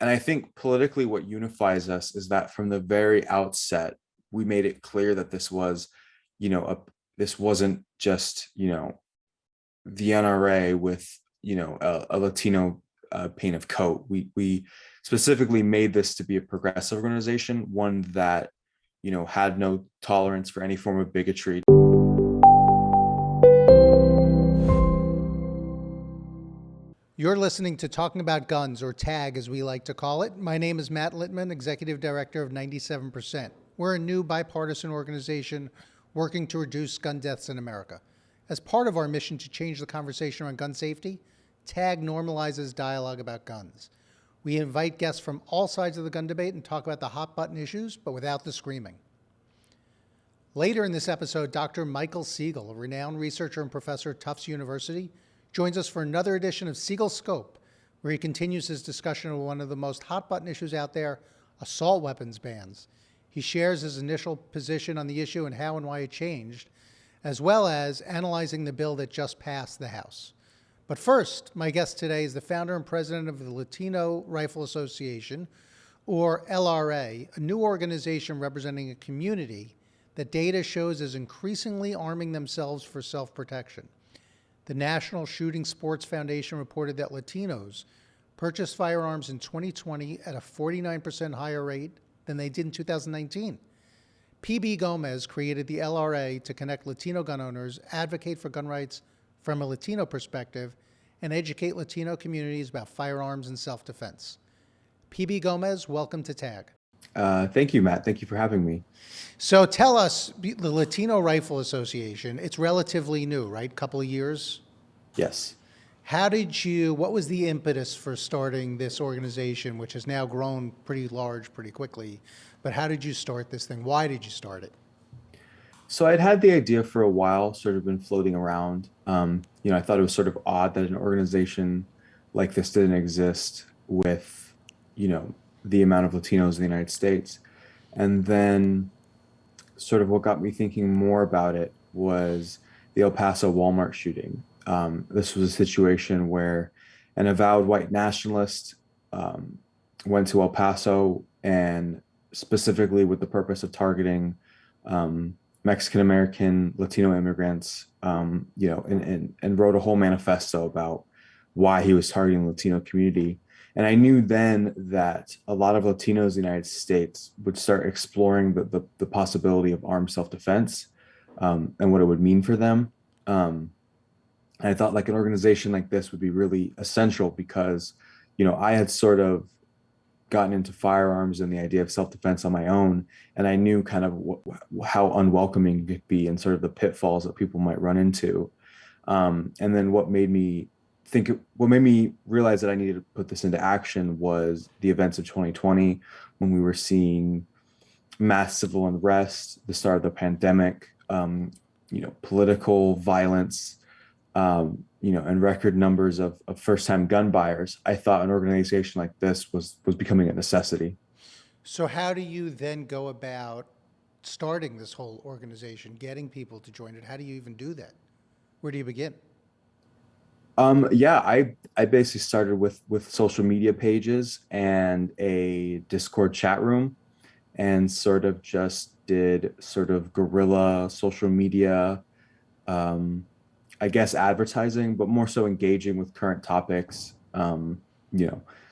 And I think politically what unifies us is that from the very outset, we made it clear that this was, this wasn't just, the NRA with, a Latino paint of coat. We specifically made this to be a progressive organization, one that, had no tolerance for any form of bigotry. You're listening to Talking About Guns, or TAG as we like to call it. My name is Matt Littman, Executive Director of 97%. We're a new bipartisan organization working to reduce gun deaths in America. As part of our mission to change the conversation on gun safety, TAG normalizes dialogue about guns. We invite guests from all sides of the gun debate and talk about the hot button issues, but without the screaming. Later in this episode, Dr. Michael Siegel, a renowned researcher and professor at Tufts University, joins us for another edition of Siegel Scope, where he continues his discussion of one of the most hot-button issues out there, assault weapons bans. He shares his initial position on the issue and how and why it changed, as well as analyzing the bill that just passed the House. But first, my guest today is the founder and president of the Latino Rifle Association, or LRA, a new organization representing a community that data shows is increasingly arming themselves for self-protection. The National Shooting Sports Foundation reported that Latinos purchased firearms in 2020 at a 49% higher rate than they did in 2019. PB Gomez created the LRA to connect Latino gun owners, advocate for gun rights from a Latino perspective, and educate Latino communities about firearms and self-defense. PB Gomez, welcome to TAG. Thank you, Matt. Thank you for having me. So tell us, the Latino Rifle Association, it's relatively new, right? Couple of years? Yes. What was the impetus for starting this organization, which has now grown pretty large pretty quickly, but how did you start this thing? Why did you start it? So I'd had the idea for a while, sort of been floating around. I thought it was sort of odd that an organization like this didn't exist with, the amount of Latinos in the United States. And then sort of what got me thinking more about it was the El Paso Walmart shooting. This was a situation where an avowed white nationalist went to El Paso, and specifically with the purpose of targeting Mexican-American Latino immigrants, and wrote a whole manifesto about why he was targeting the Latino community. And I knew then that a lot of Latinos in the United States would start exploring the possibility of armed self-defense and what it would mean for them. And I thought like an organization like this would be really essential because, I had sort of gotten into firearms and the idea of self-defense on my own. And I knew kind of how unwelcoming it could be and sort of the pitfalls that people might run into. And then what made me realize that I needed to put this into action was the events of 2020, when we were seeing mass civil unrest, the start of the pandemic, political violence, and record numbers of first-time gun buyers. I thought an organization like this was becoming a necessity. So how do you then go about starting this whole organization, getting people to join it? How do you even do that? Where do you begin? I basically started with social media pages and a Discord chat room, and sort of just did sort of guerrilla social media, I guess advertising, but more so engaging with current topics,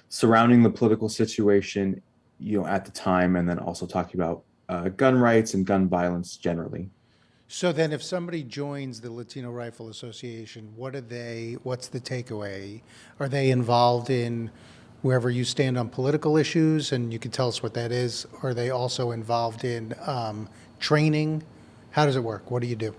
surrounding the political situation, at the time, and then also talking about gun rights and gun violence generally. So then if somebody joins the Latino Rifle Association, what's the takeaway? Are they involved in wherever you stand on political issues, and you can tell us what that is? Are they also involved in training? How does it work? What do you do?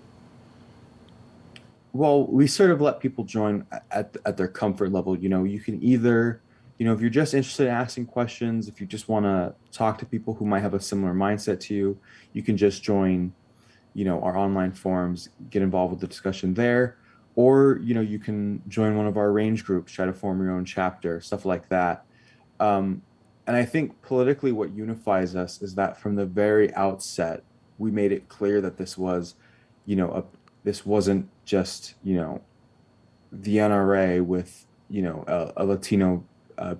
Well, we sort of let people join at their comfort level. You can either, if you're just interested in asking questions, if you just want to talk to people who might have a similar mindset to you, you can just join our online forums, get involved with the discussion there, or, you can join one of our range groups, try to form your own chapter, stuff like that. And I think politically what unifies us is that from the very outset, we made it clear that this was, this wasn't just, the NRA with, a Latino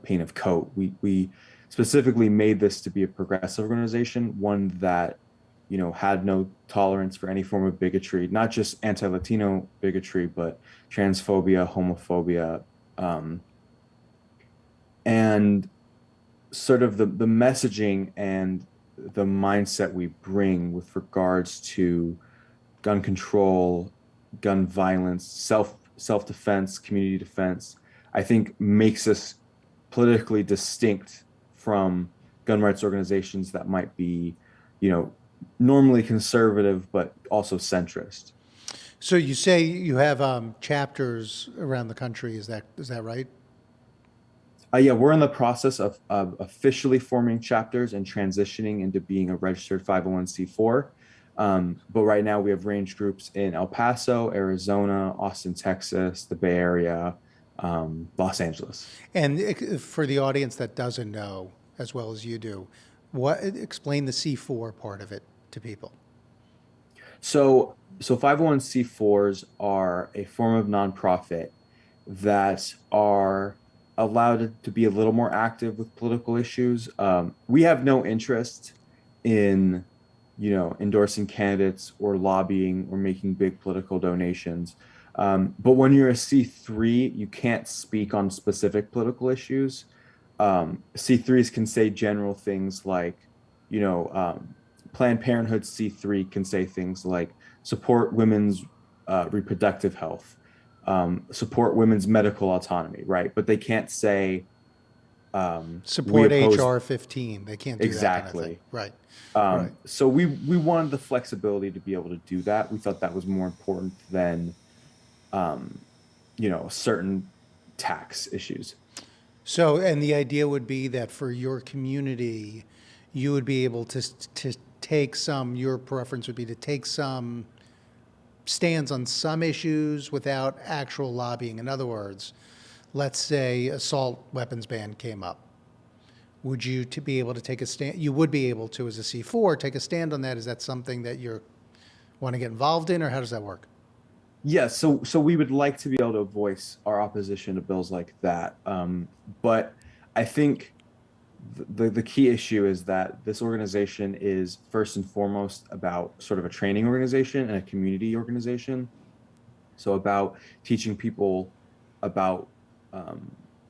paint of coat. We specifically made this to be a progressive organization, one that, you know, had no tolerance for any form of bigotry, not just anti-Latino bigotry, but transphobia, homophobia, and sort of the messaging and the mindset we bring with regards to gun control, gun violence, self-defense, community defense, I think makes us politically distinct from gun rights organizations that might be, you know, normally conservative but also centrist. So you say you have chapters around the country. Is that right? Yeah, we're in the process of officially forming chapters and transitioning into being a registered 501c4. But right now we have range groups in El Paso, Arizona, Austin, Texas, the Bay Area, Los Angeles. And for the audience that doesn't know as well as you do, explain the C4 part of it to people. So 501c4s are a form of nonprofit that are allowed to be a little more active with political issues. We have no interest in, you know, endorsing candidates or lobbying or making big political donations. But when you're a C3, you can't speak on specific political issues. C3s can say general things like, you know, Planned Parenthood C3 can say things like support women's reproductive health, support women's medical autonomy, right? But they can't say Support we oppose HR 15. They can't do that kind of thing. exactly. Right. Right. So we wanted the flexibility to be able to do that. We thought that was more important than you know, certain tax issues. So, and the idea would be that for your community, you would be able to take some, your preference would be to take some stands on some issues without actual lobbying. In other words, let's say assault weapons ban came up. Would you to be able to take a stand? You would be able to, as a C4, take a stand on that. Is that something that you want to get involved in, or how does that work? Yeah, so we would like to be able to voice our opposition to bills like that. But I think the key issue is that this organization is first and foremost about sort of a training organization and a community organization. So about teaching people about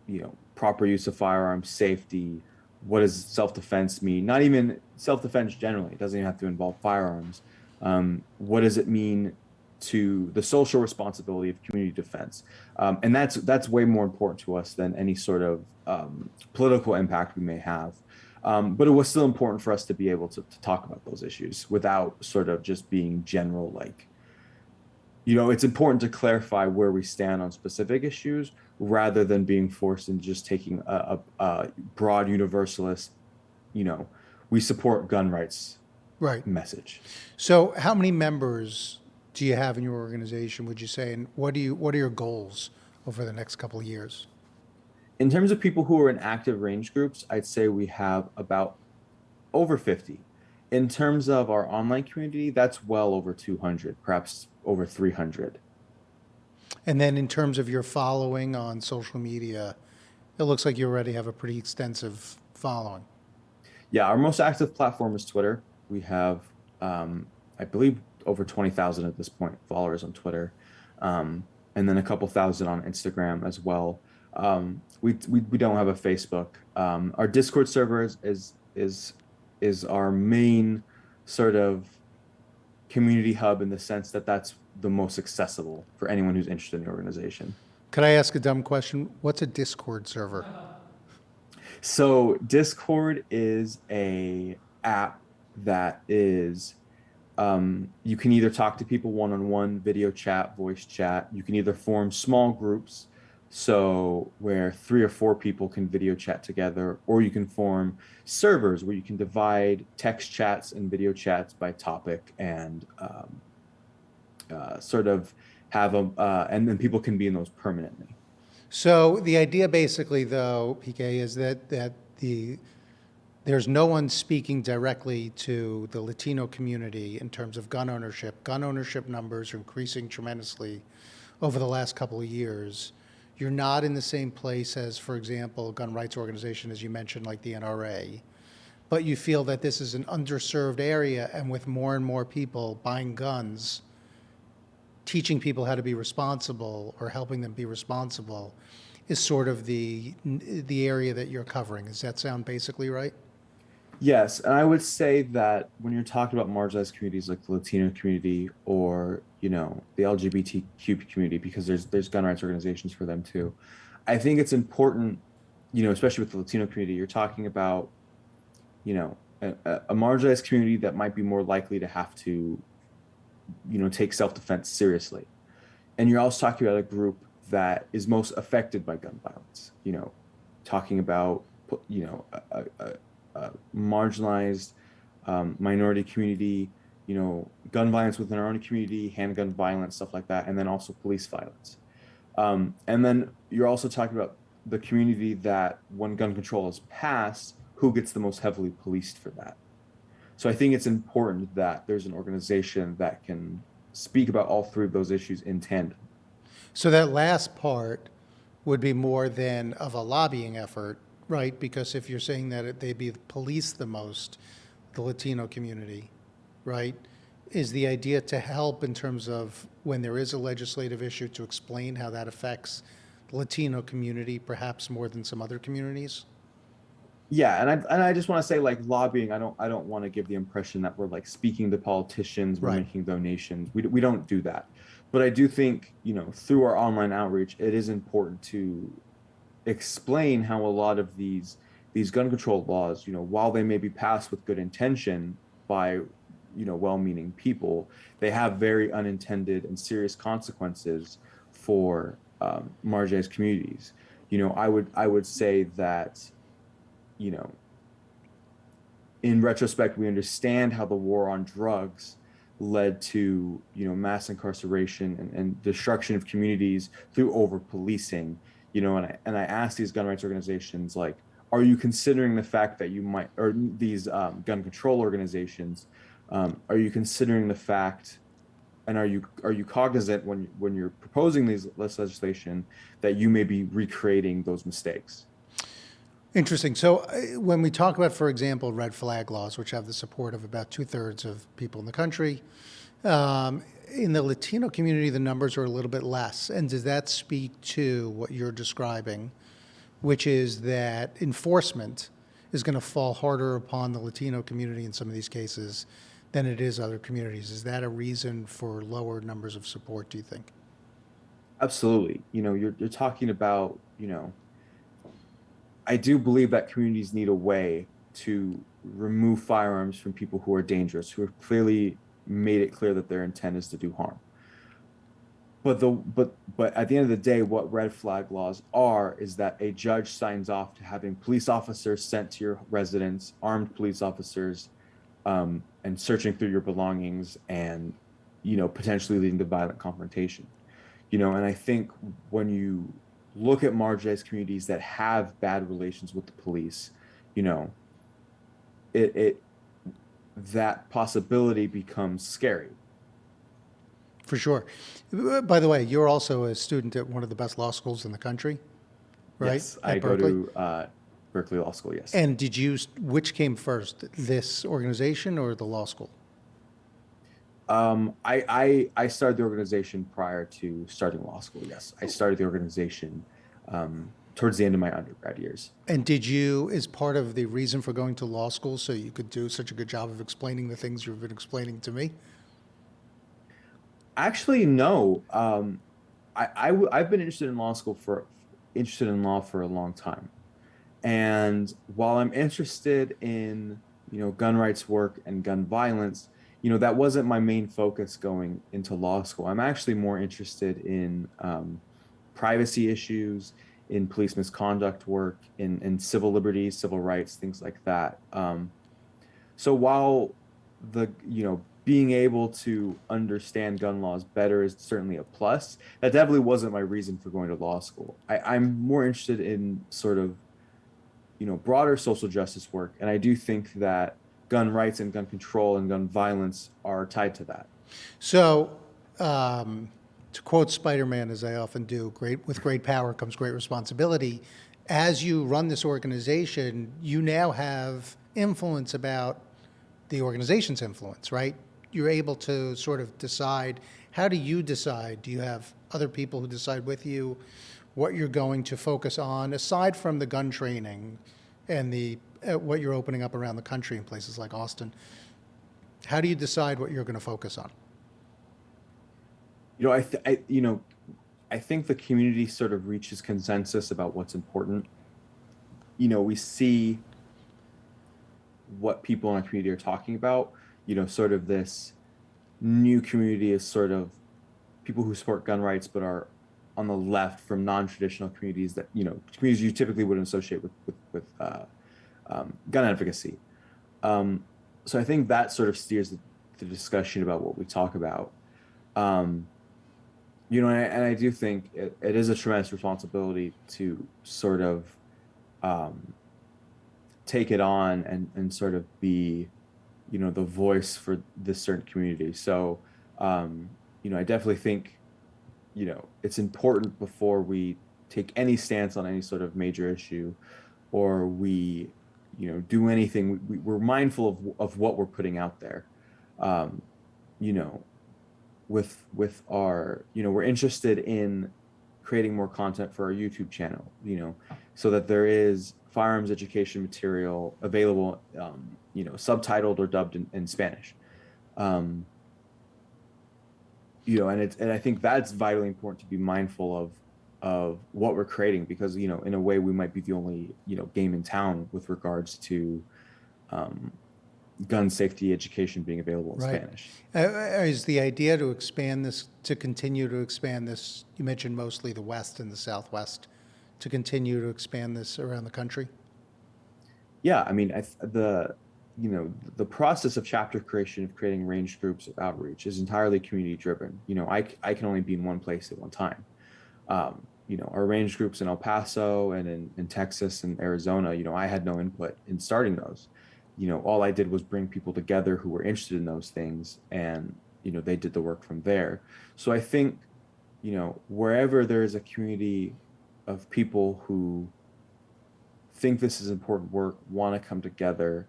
you know, proper use of firearms, safety, what does self-defense mean? Not even self-defense generally, it doesn't even have to involve firearms. What does it mean to the social responsibility of community defense? And that's way more important to us than any sort of political impact we may have. But it was still important for us to be able to talk about those issues without sort of just being general, like, you know, it's important to clarify where we stand on specific issues rather than being forced into just taking a broad universalist, you know, we support gun rights Right. message. So, how many members do you have in your organization, would you say, and what are your goals over the next couple of years? In terms of people who are in active range groups, I'd say we have about over 50. In terms of our online community, that's well over 200, perhaps over 300. And then in terms of your following on social media, it looks like you already have a pretty extensive following. Yeah, our most active platform is Twitter. We have, I believe, over 20,000 at this point followers on Twitter, and then a couple thousand on Instagram as well. We don't have a Facebook. Our Discord server is our main sort of community hub in the sense that that's the most accessible for anyone who's interested in the organization. Could I ask a dumb question? What's a Discord server? So Discord is a app that is you can either talk to people one-on-one, video chat, voice chat. You can either form small groups, so where 3 or 4 people can video chat together, or you can form servers where you can divide text chats and video chats by topic and sort of have them, and then people can be in those permanently. So the idea basically, though, PK, is that there's no one speaking directly to the Latino community in terms of gun ownership. Gun ownership numbers are increasing tremendously over the last couple of years. You're not in the same place as, for example, a gun rights organization, as you mentioned, like the NRA, but you feel that this is an underserved area, and with more and more people buying guns, teaching people how to be responsible or helping them be responsible is sort of the area that you're covering. Does that sound basically right? Yes, and I would say that when you're talking about marginalized communities like the Latino community or, the LGBTQ community, because there's gun rights organizations for them too. I think it's important, especially with the Latino community, you're talking about, a marginalized community that might be more likely to have to, take self-defense seriously. And you're also talking about a group that is most affected by gun violence, talking about, a marginalized minority community, gun violence within our own community, handgun violence, stuff like that, and then also police violence. And then you're also talking about the community that when gun control is passed, who gets the most heavily policed for that. So I think it's important that there's an organization that can speak about all three of those issues in tandem. So that last part would be more than of a lobbying effort, right? Because if you're saying that they be policed the most, the Latino community, right? Is the idea to help in terms of when there is a legislative issue to explain how that affects the Latino community, perhaps more than some other communities? Yeah, and I just want to say, like, lobbying, I don't want to give the impression that we're like speaking to politicians, we're Right. making donations. We don't do that. But I do think, through our online outreach, it is important to explain how a lot of these gun control laws, while they may be passed with good intention by, well-meaning people, they have very unintended and serious consequences for marginalized communities. I would say that, you know, in retrospect, we understand how the war on drugs led to, mass incarceration and destruction of communities through over policing. And I asked these gun rights organizations, like, are you considering the fact that you might, or these gun control organizations, are you considering the fact, and are you cognizant when you're proposing this legislation that you may be recreating those mistakes? Interesting. So when we talk about, for example, red flag laws, which have the support of about two-thirds of people in the country, in the Latino community, the numbers are a little bit less. And does that speak to what you're describing, which is that enforcement is going to fall harder upon the Latino community in some of these cases than it is other communities? Is that a reason for lower numbers of support, do you think? Absolutely. You're talking about, I do believe that communities need a way to remove firearms from people who are dangerous, who have clearly made it clear that their intent is to do harm. But at the end of the day, what red flag laws are is that a judge signs off to having police officers sent to your residence, armed police officers, and searching through your belongings and, potentially leading to violent confrontation. And I think when you look at marginalized communities that have bad relations with the police, you know, it that possibility becomes scary. For sure. By the way, you're also a student at one of the best law schools in the country, right? Yes, I At go Berkeley. to Berkeley Law School. Yes. And which came first, this organization or the law school? I started the organization prior to starting law school. Yes, I started the organization towards the end of my undergrad years. And is part of the reason for going to law school so you could do such a good job of explaining the things you've been explaining to me? Actually, no. I've been interested in law for a long time, and while I'm interested in gun rights work and gun violence, that wasn't my main focus going into law school. I'm actually more interested in privacy issues, in police misconduct work, in civil liberties, civil rights, things like that. So while the being able to understand gun laws better is certainly a plus, that definitely wasn't my reason for going to law school. I'm more interested in sort of broader social justice work, and I do think that gun rights and gun control and gun violence are tied to that. So, um, To quote Spider-Man, as I often do, with great power comes great responsibility. As you run this organization, you now have influence about the organization's influence, right? You're able to sort of decide. How do you decide? Do you have other people who decide with you what you're going to focus on, aside from the gun training and the what you're opening up around the country in places like Austin? How do you decide what you're going to focus on? I think the community sort of reaches consensus about what's important. We see what people in our community are talking about. Sort of this new community is sort of people who support gun rights but are on the left from non-traditional communities that communities you typically wouldn't associate with gun advocacy. So I think that sort of steers the discussion about what we talk about. And I do think it is a tremendous responsibility to sort of take it on and sort of be, the voice for this certain community. So, I definitely think, it's important before we take any stance on any sort of major issue, or we, do anything. We're mindful of what we're putting out there. You know, with our, we're interested in creating more content for our YouTube channel, so that there is firearms education material available, subtitled or dubbed in Spanish. And I think that's vitally important to be mindful of what we're creating, because, in a way we might be the only, game in town with regards to gun safety education being available in Spanish. Is the idea to expand this, to continue to expand this, you mentioned mostly the West and the Southwest, to continue to expand this around the country? Yeah, I mean, the process of chapter creation, of creating range groups of outreach, is entirely community driven. I can only be in one place at one time. Our range groups in El Paso and in Texas and Arizona, I had no input in starting those. All I did was bring people together who were interested in those things, and, they did the work from there. So I think, wherever there is a community of people who think this is important work, want to come together,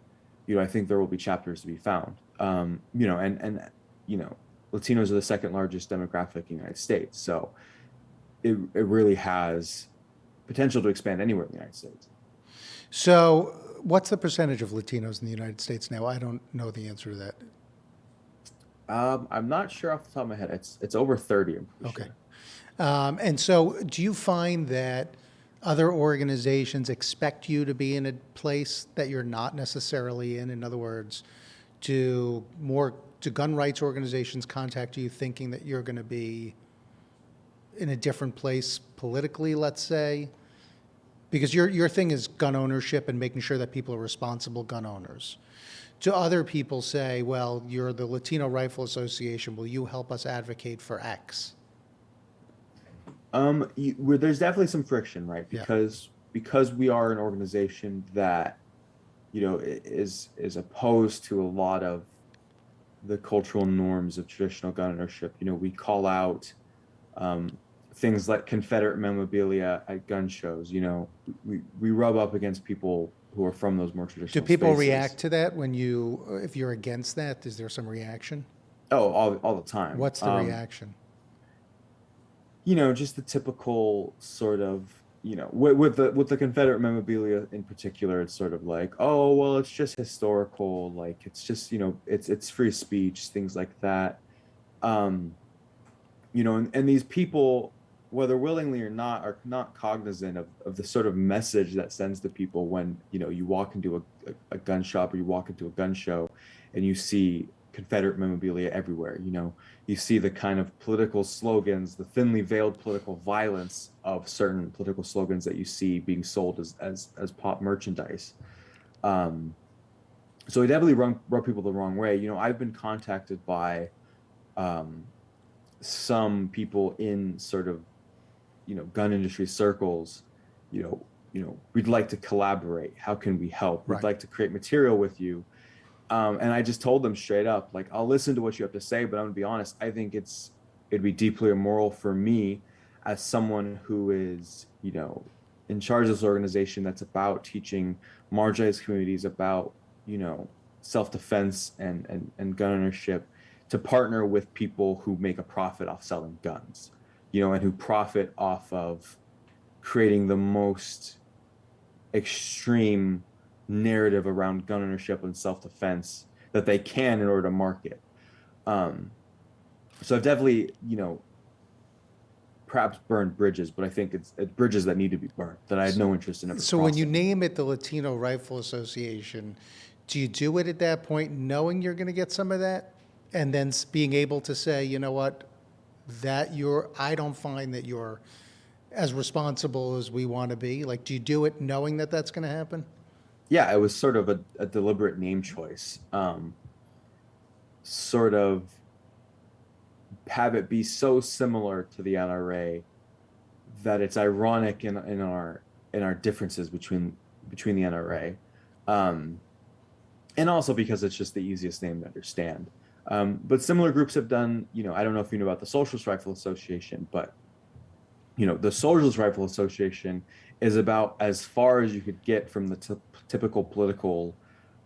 I think there will be chapters to be found. Latinos are the second largest demographic in the United States. So it really has potential to expand anywhere in the United States. So what's the percentage of Latinos in the United States now? I don't know the answer to that. I'm not sure off the top of my head. It's over 30. I'm pretty Okay. sure. And so do you find that other organizations expect you to be in a place that you're not necessarily in? In other words, do gun rights organizations contact you thinking that you're going to be in a different place politically, let's say? Because your thing is gun ownership and making sure that people are responsible gun owners. Do other people say, well, you're the Latino Rifle Association, will you help us advocate for X? There's definitely some friction, right? Because we are an organization that, is opposed to a lot of the cultural norms of traditional gun ownership. We call out things like Confederate memorabilia at gun shows. We rub up against people who are from those more traditional Do people spaces. react to that if you're against that? Is there some reaction? Oh, all the time. What's the reaction? Just the typical sort of, with the Confederate memorabilia in particular, it's sort of like, oh, well, it's just historical, like it's just, it's free speech, things like that. And these people, whether willingly or not, are not cognizant of the sort of message that sends to people when, you walk into a gun shop or you walk into a gun show and you see Confederate memorabilia everywhere. You see the kind of political slogans, the thinly veiled political violence of certain political slogans that you see being sold as pop merchandise. So it definitely rub people the wrong way. I've been contacted by some people in sort of, gun industry circles, we'd like to collaborate. How can we help? We'd like to create material with you. And I just told them straight up, like, I'll listen to what you have to say, but I'm gonna be honest, I think it's it'd be deeply immoral for me as someone who is, in charge of this organization that's about teaching marginalized communities about, self-defense and gun ownership, to partner with people who make a profit off selling guns, and who profit off of creating the most extreme narrative around gun ownership and self-defense that they can in order to market. So I've definitely, perhaps burned bridges, but I think it's bridges that need to be burned that I had no interest in ever So when you crossing. name it the Latino Rifle Association, do you do it at that point knowing you're going to get some of that? And then being able to say, you know what, I don't find that you're as responsible as we want to be. Like, do you do it knowing that that's going to happen? Yeah, it was sort of a deliberate name choice. Sort of have it be so similar to the NRA that it's ironic in our differences between the NRA, and also because it's just the easiest name to understand. But similar groups have done, I don't know if you know about the Socialist Rifle Association, but the Socialist Rifle Association is about as far as you could get from the typical political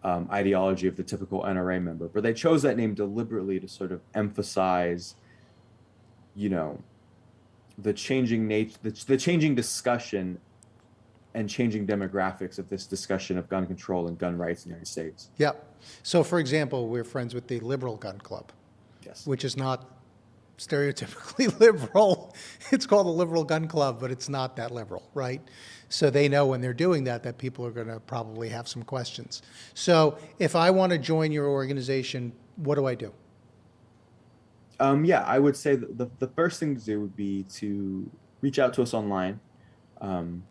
ideology of the typical NRA member. But they chose that name deliberately to sort of emphasize, the changing nature, the changing discussion and changing demographics of this discussion of gun control and gun rights in the United States. Yep. So, for example, we're friends with the Liberal Gun Club, Yes. which is not stereotypically liberal. It's called the Liberal Gun Club, but it's not that liberal, right? So they know when they're doing that people are going to probably have some questions. So if I want to join your organization, what do I do? Yeah, I would say that the first thing to do would be to reach out to us online, join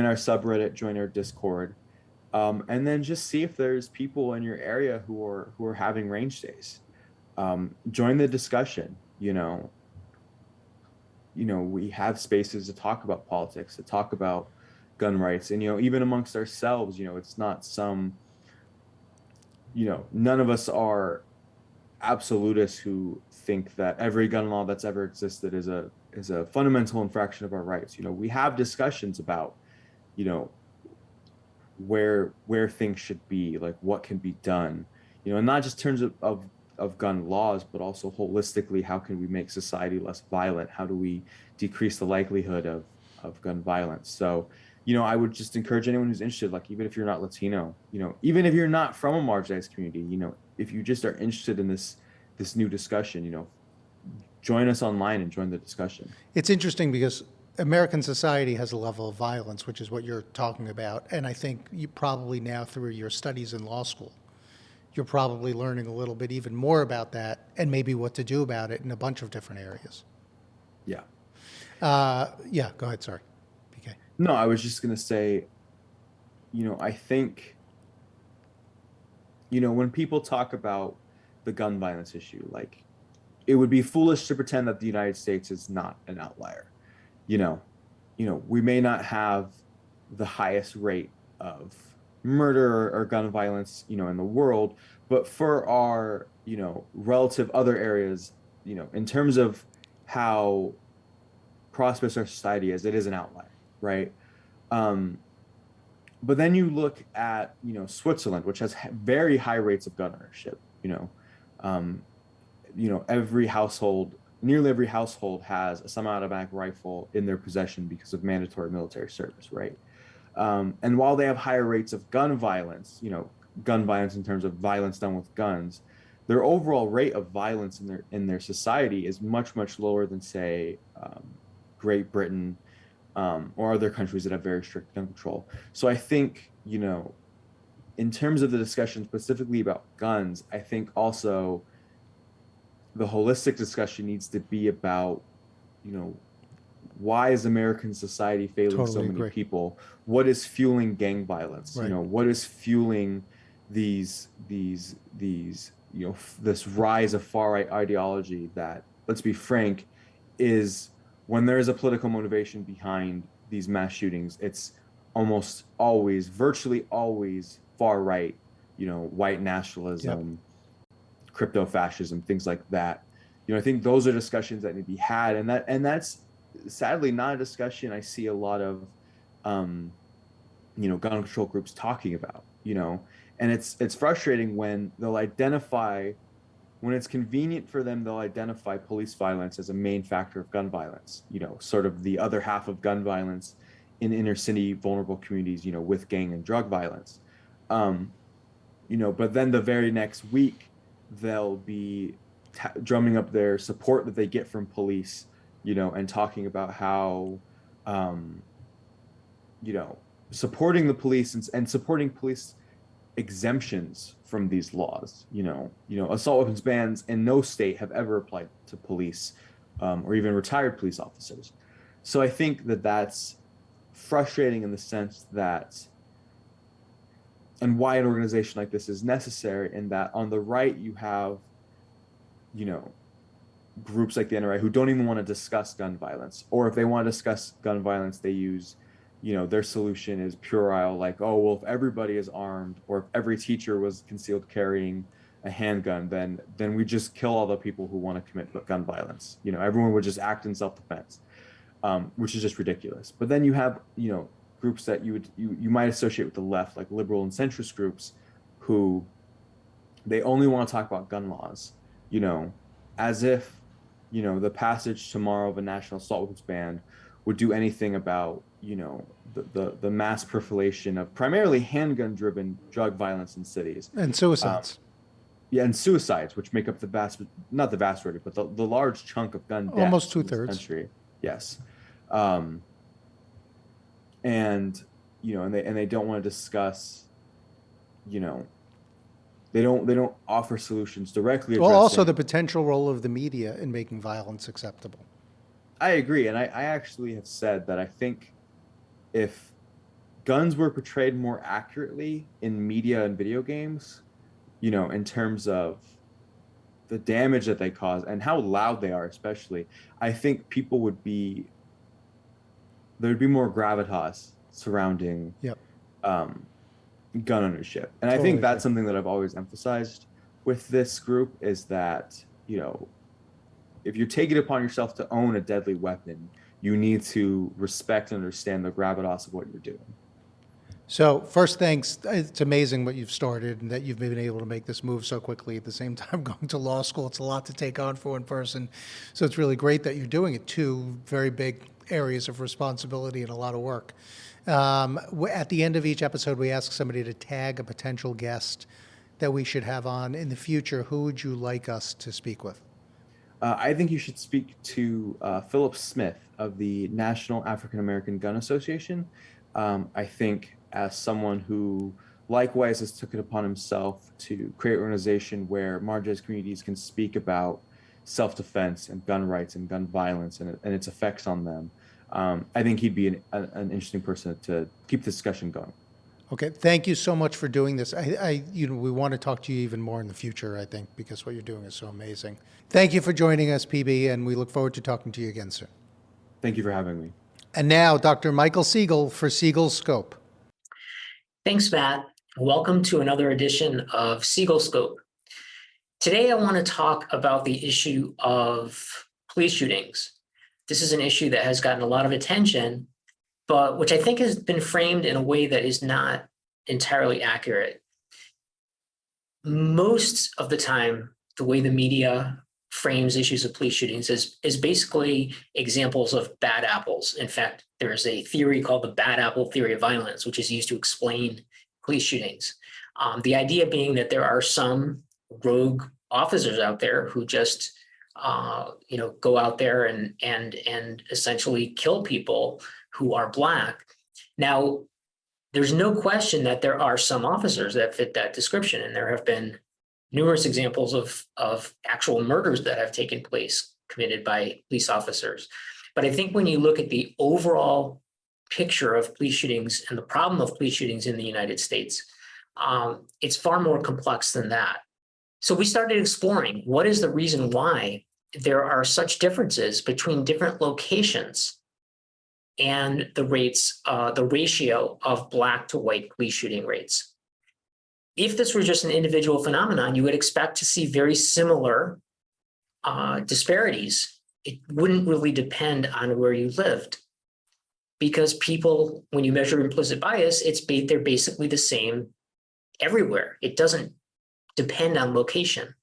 our subreddit, join our Discord, and then just see if there's people in your area who are having range days. Join the discussion. We have spaces to talk about politics, to talk about gun rights, and even amongst ourselves, it's not some, none of us are absolutists who think that every gun law that's ever existed is a fundamental infraction of our rights. We have discussions about, where things should be, like what can be done, and not just in terms of gun laws, but also holistically, how can we make society less violent? How do we decrease the likelihood of gun violence? So, I would just encourage anyone who's interested, like even if you're not Latino, even if you're not from a marginalized community, if you just are interested in this new discussion, join us online and join the discussion. It's interesting because American society has a level of violence, which is what you're talking about. And I think you probably now, through your studies in law school, you're probably learning a little bit even more about that and maybe what to do about it in a bunch of different areas. Yeah. Yeah, go ahead. Sorry. PK. No, I was just going to say, I think, when people talk about the gun violence issue, like it would be foolish to pretend that the United States is not an outlier. We may not have the highest rate of murder or gun violence, in the world, but for our, relative other areas, in terms of how prosperous our society is, it is an outlier, right? But then you look at, Switzerland, which has very high rates of gun ownership. Nearly every household has a semi-automatic rifle in their possession because of mandatory military service, right? And while they have higher rates of gun violence, gun violence in terms of violence done with guns, their overall rate of violence in their society is much, much lower than, say, Great Britain, or other countries that have very strict gun control. So I think, in terms of the discussion specifically about guns, I think also the holistic discussion needs to be about, why is American society failing Totally so many agree. people? What is fueling gang violence? Right. What is fueling this rise of far right ideology that, let's be frank, is when there is a political motivation behind these mass shootings, it's almost always, virtually always far right, white nationalism, crypto fascism, things like that. I think those are discussions that need to be had, and that's sadly not a discussion I see a lot of um, gun control groups talking about. And it's frustrating when they'll identify when it's convenient for them, they'll identify police violence as a main factor of gun violence, sort of the other half of gun violence in inner city vulnerable communities, with gang and drug violence. Um, but then the very next week, they'll be drumming up their support that they get from police, and talking about how, um, you know, supporting the police and supporting police exemptions from these laws. Assault weapons bans in no state have ever applied to police, or even retired police officers. So I think that that's frustrating in the sense that, and why an organization like this is necessary, in that on the right you have, groups like the NRA who don't even want to discuss gun violence, or if they want to discuss gun violence, they use, their solution is puerile, like, oh, well, if everybody is armed, or if every teacher was concealed carrying a handgun, then we just kill all the people who want to commit gun violence. Everyone would just act in self-defense, which is just ridiculous. But then you have, groups that you might associate with the left, like liberal and centrist groups, who they only want to talk about gun laws, as if, the passage tomorrow of a national assault weapons ban would do anything about, the mass proliferation of primarily handgun-driven drug violence in cities. And suicides. Yeah, and suicides, which make up not the vast majority, but the large chunk of gun deaths. Almost in this 2/3. country. Yes. And, and they don't want to discuss, they don't offer solutions directly Well, also addressing. the potential role of the media in making violence acceptable. I agree. And I actually have said that I think if guns were portrayed more accurately in media and video games, in terms of the damage that they cause and how loud they are, especially, I think there'd be more gravitas surrounding Yep. Gun ownership. And I Totally think that's agree. something that I've always emphasized with this group, is that, if you're taking it upon yourself to own a deadly weapon, you need to respect and understand the gravitas of what you're doing. So first, thanks. It's amazing what you've started and that you've been able to make this move so quickly at the same time going to law school. It's a lot to take on for one person. So it's really great that you're doing it. Two very big areas of responsibility and a lot of work. At the end of each episode, we ask somebody to tag a potential guest that we should have on in the future. Who would you like us to speak with? I think you should speak to Philip Smith of the National African American Gun Association. I think, as someone who likewise has took it upon himself to create an organization where marginalized communities can speak about self-defense and gun rights and gun violence and its effects on them, I think he'd be an interesting person to keep the discussion going. Okay, thank you so much for doing this. We want to talk to you even more in the future, I think, because what you're doing is so amazing. Thank you for joining us, PB, and we look forward to talking to you again soon. Thank you for having me. And now, Dr. Michael Siegel for Siegel Scope. Thanks, Matt. Welcome to another edition of Siegel Scope. Today, I want to talk about the issue of police shootings. This is an issue that has gotten a lot of attention, but which I think has been framed in a way that is not entirely accurate. Most of the time, the way the media frames issues of police shootings is basically examples of bad apples. In fact, there's a theory called the bad apple theory of violence, which is used to explain police shootings. The idea being that there are some rogue officers out there who just go out there and essentially kill people who are Black. Now, there's no question that there are some officers that fit that description, and there have been numerous examples of actual murders that have taken place committed by police officers. But I think when you look at the overall picture of police shootings and the problem of police shootings in the United States, it's far more complex than that. So we started exploring what is the reason why there are such differences between different locations and the rates, the ratio of Black to white police shooting rates. If this were just an individual phenomenon, you would expect to see very similar disparities, it wouldn't really depend on where you lived. Because people, when you measure implicit bias, they're basically the same everywhere. It doesn't depend on location.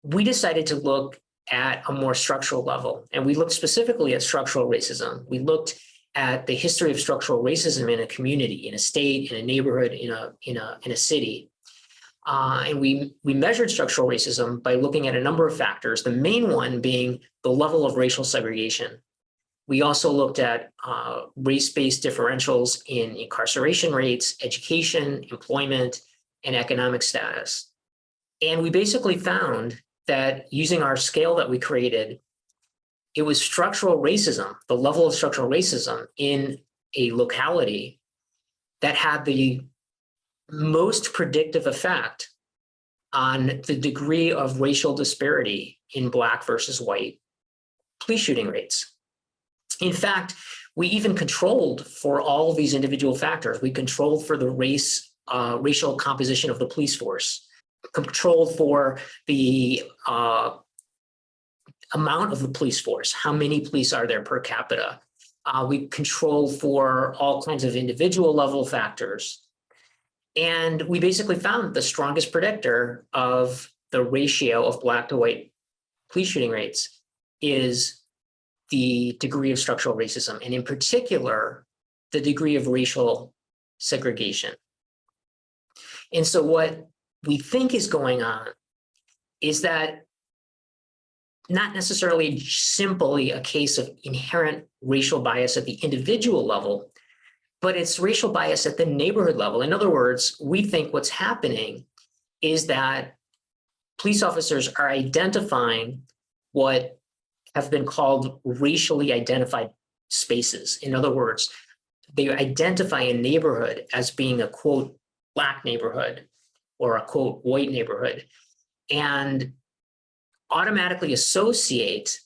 We decided to look at a more structural level, and we looked specifically at structural racism. We looked at the history of structural racism in a community, in a state, in a neighborhood, in a city. And we measured structural racism by looking at a number of factors, the main one being the level of racial segregation. We also looked at race-based differentials in incarceration rates, education, employment, and economic status. And we basically found that using our scale that we created, it was structural racism, the level of structural racism in a locality that had the most predictive effect on the degree of racial disparity in Black versus white police shooting rates. In fact, we even controlled for all of these individual factors. We controlled for the racial composition of the police force, controlled for the amount of the police force, how many police are there per capita. We controlled for all kinds of individual level factors. And we basically found the strongest predictor of the ratio of Black to white police shooting rates is the degree of structural racism, and in particular, the degree of racial segregation. And so what we think is going on is that not necessarily simply a case of inherent racial bias at the individual level, but it's racial bias at the neighborhood level. In other words, we think what's happening is that police officers are identifying what have been called racially identified spaces. In other words, they identify a neighborhood as being a, quote, Black neighborhood or a, quote, white neighborhood, and automatically associate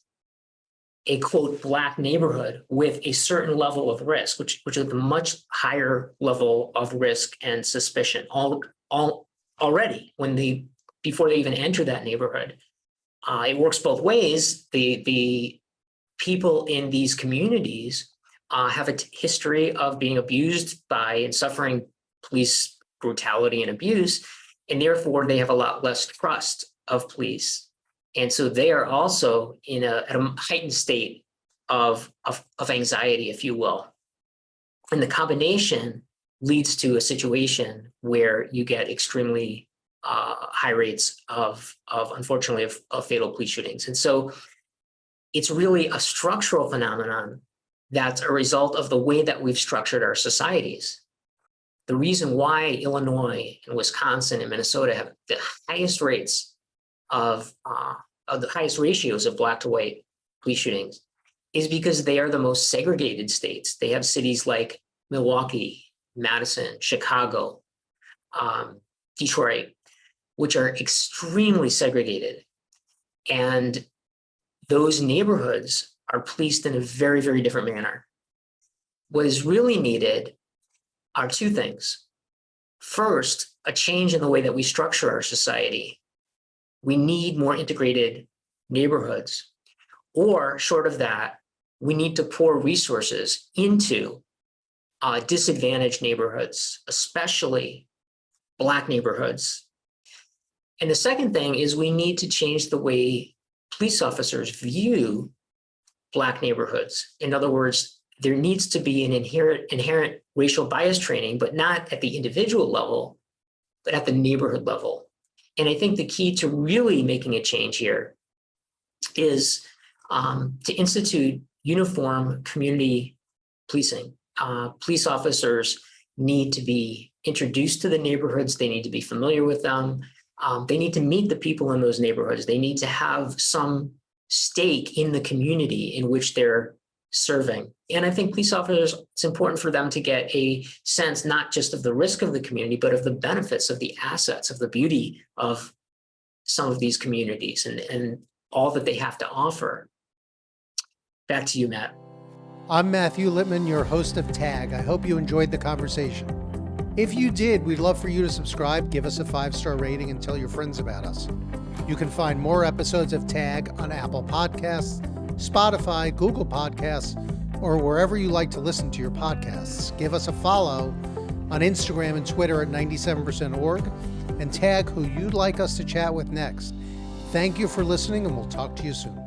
a, quote, Black neighborhood with a certain level of risk, which is a much higher level of risk and suspicion already before they even enter that neighborhood. It works both ways. The people in these communities have a history of being abused by and suffering police brutality and abuse, and therefore they have a lot less trust of police. And so they are also at a heightened state of anxiety, if you will. And the combination leads to a situation where you get extremely high rates unfortunately, of fatal police shootings. And so it's really a structural phenomenon that's a result of the way that we've structured our societies. The reason why Illinois and Wisconsin and Minnesota have the highest rates of the highest ratios of Black to white police shootings is because they are the most segregated states. They have cities like Milwaukee, Madison, Chicago, Detroit, which are extremely segregated. And those neighborhoods are policed in a very, very different manner. What is really needed are two things. First, a change in the way that we structure our society. We need more integrated neighborhoods, or short of that, we need to pour resources into disadvantaged neighborhoods, especially Black neighborhoods. And the second thing is we need to change the way police officers view Black neighborhoods. In other words, there needs to be an inherent racial bias training, but not at the individual level, but at the neighborhood level. And I think the key to really making a change here is to institute uniform community policing. Police officers need to be introduced to the neighborhoods. They need to be familiar with them. They need to meet the people in those neighborhoods. They need to have some stake in the community in which they're serving. And I think police officers, it's important for them to get a sense not just of the risk of the community, but of the benefits, of the assets, of the beauty of some of these communities and all that they have to offer. Back to you, Matt. I'm Mathew Littman, your host of TAG. I hope you enjoyed the conversation. If you did, we'd love for you to subscribe, give us a 5-star rating, and tell your friends about us. You can find more episodes of Tag on Apple Podcasts, Spotify, Google Podcasts, or wherever you like to listen to your podcasts. Give us a follow on Instagram and Twitter at 97%org and tag who you'd like us to chat with next. Thank you for listening, and we'll talk to you soon.